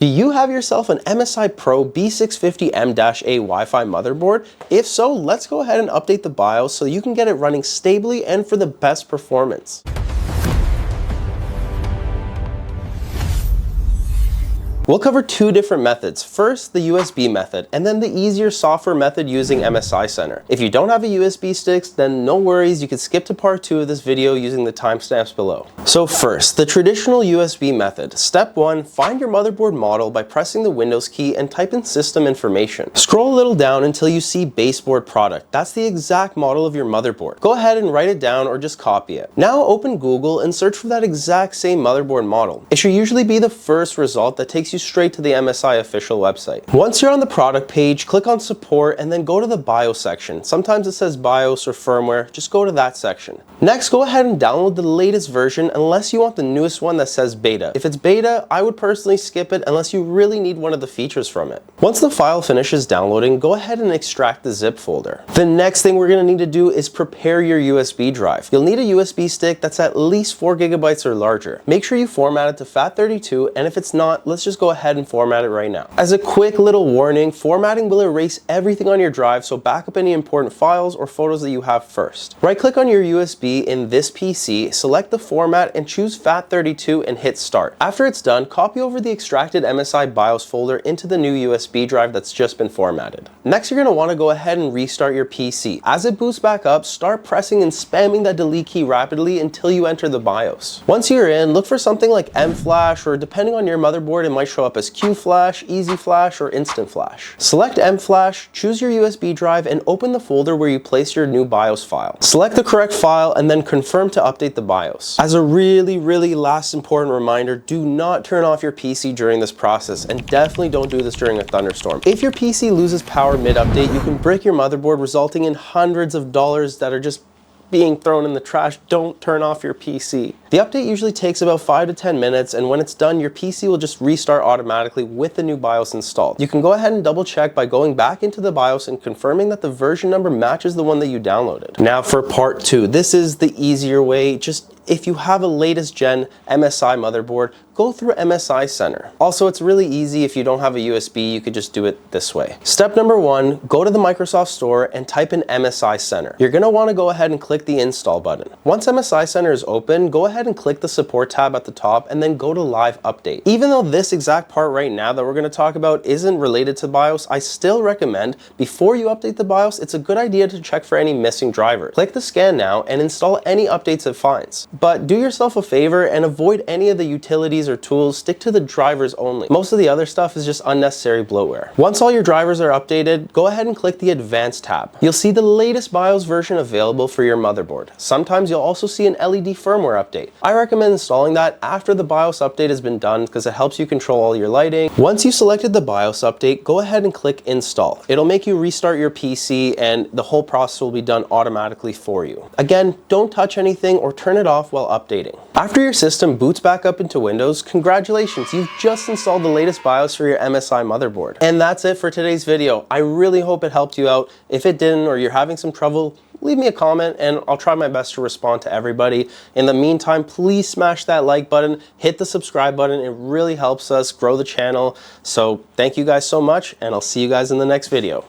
Do you have yourself an MSI PRO B650M-A Wi-Fi motherboard? If so, let's go ahead and update the BIOS so you can get it running stably and for the best performance. We'll cover two different methods. First, the USB method, and then the easier software method using MSI Center. If you don't have a USB stick, then no worries, you can skip to part 2 of this video using the timestamps below. So first, the traditional USB method. Step 1, find your motherboard model by pressing the Windows key and type in system information. Scroll a little down until you see baseboard product. That's the exact model of your motherboard. Go ahead and write it down or just copy it. Now open Google and search for that exact same motherboard model. It should usually be the first result that takes you straight to the MSI official website. Once you're on the product page, click on support and then go to the BIOS section. Sometimes it says BIOS or firmware, just go to that section. Next, go ahead and download the latest version unless you want the newest one that says beta. If it's beta, I would personally skip it unless you really need one of the features from it. Once the file finishes downloading, go ahead and extract the zip folder. The next thing we're going to need to do is prepare your USB drive. You'll need a USB stick that's at least 4 GB or larger. Make sure you format it to FAT32, and if it's not, let's just go ahead and format it right now. As a quick little warning, formatting will erase everything on your drive, so back up any important files or photos that you have first. Right click on your USB in this PC, select the format and choose FAT32 and hit start. After it's done, copy over the extracted MSI BIOS folder into the new USB drive that's just been formatted. Next, you're going to want to go ahead and restart your PC. As it boots back up, start pressing and spamming that delete key rapidly until you enter the BIOS. Once you're in, look for something like M-Flash, or depending on your motherboard, it might show up as Q-Flash, Easy Flash, or Instant Flash. Select M-Flash, choose your USB drive, and open the folder where you place your new BIOS file. Select the correct file and then confirm to update the BIOS. As a really last important reminder, do not turn off your PC during this process, and definitely don't do this during a thunderstorm. If your PC loses power mid-update, you can break your motherboard, resulting in hundreds of dollars that are just being thrown in the trash. Don't turn off your PC. The update usually takes about 5 to 10 minutes, and when it's done, your PC will just restart automatically with the new BIOS installed. You can go ahead and double check by going back into the BIOS and confirming that the version number matches the one that you downloaded. Now for part 2, this is the easier way. Just if you have a latest gen MSI motherboard, go through MSI Center. Also, it's really easy. If you don't have a USB, you could just do it this way. Step number 1, go to the Microsoft Store and type in MSI Center. You're going to want to go ahead and click the install button. Once MSI Center is open, go ahead and click the support tab at the top and then go to live update. Even though this exact part right now that we're going to talk about isn't related to BIOS, I still recommend before you update the BIOS, it's a good idea to check for any missing drivers. Click the scan now and install any updates it finds. But do yourself a favor and avoid any of the utilities or tools. Stick to the drivers only. Most of the other stuff is just unnecessary bloatware. Once all your drivers are updated, go ahead and click the Advanced tab. You'll see the latest BIOS version available for your motherboard. Sometimes you'll also see an LED firmware update. I recommend installing that after the BIOS update has been done because it helps you control all your lighting. Once you selected the BIOS update, go ahead and click Install. It'll make you restart your PC and the whole process will be done automatically for you. Again, don't touch anything or turn it off while updating. After your system boots back up into Windows, congratulations, you've just installed the latest BIOS for your MSI motherboard. And that's it for today's video. I really hope it helped you out. If it didn't, or you're having some trouble, leave me a comment and I'll try my best to respond to everybody. In the meantime, please smash that like button, hit the subscribe button. It really helps us grow the channel. So thank you guys so much, and I'll see you guys in the next video.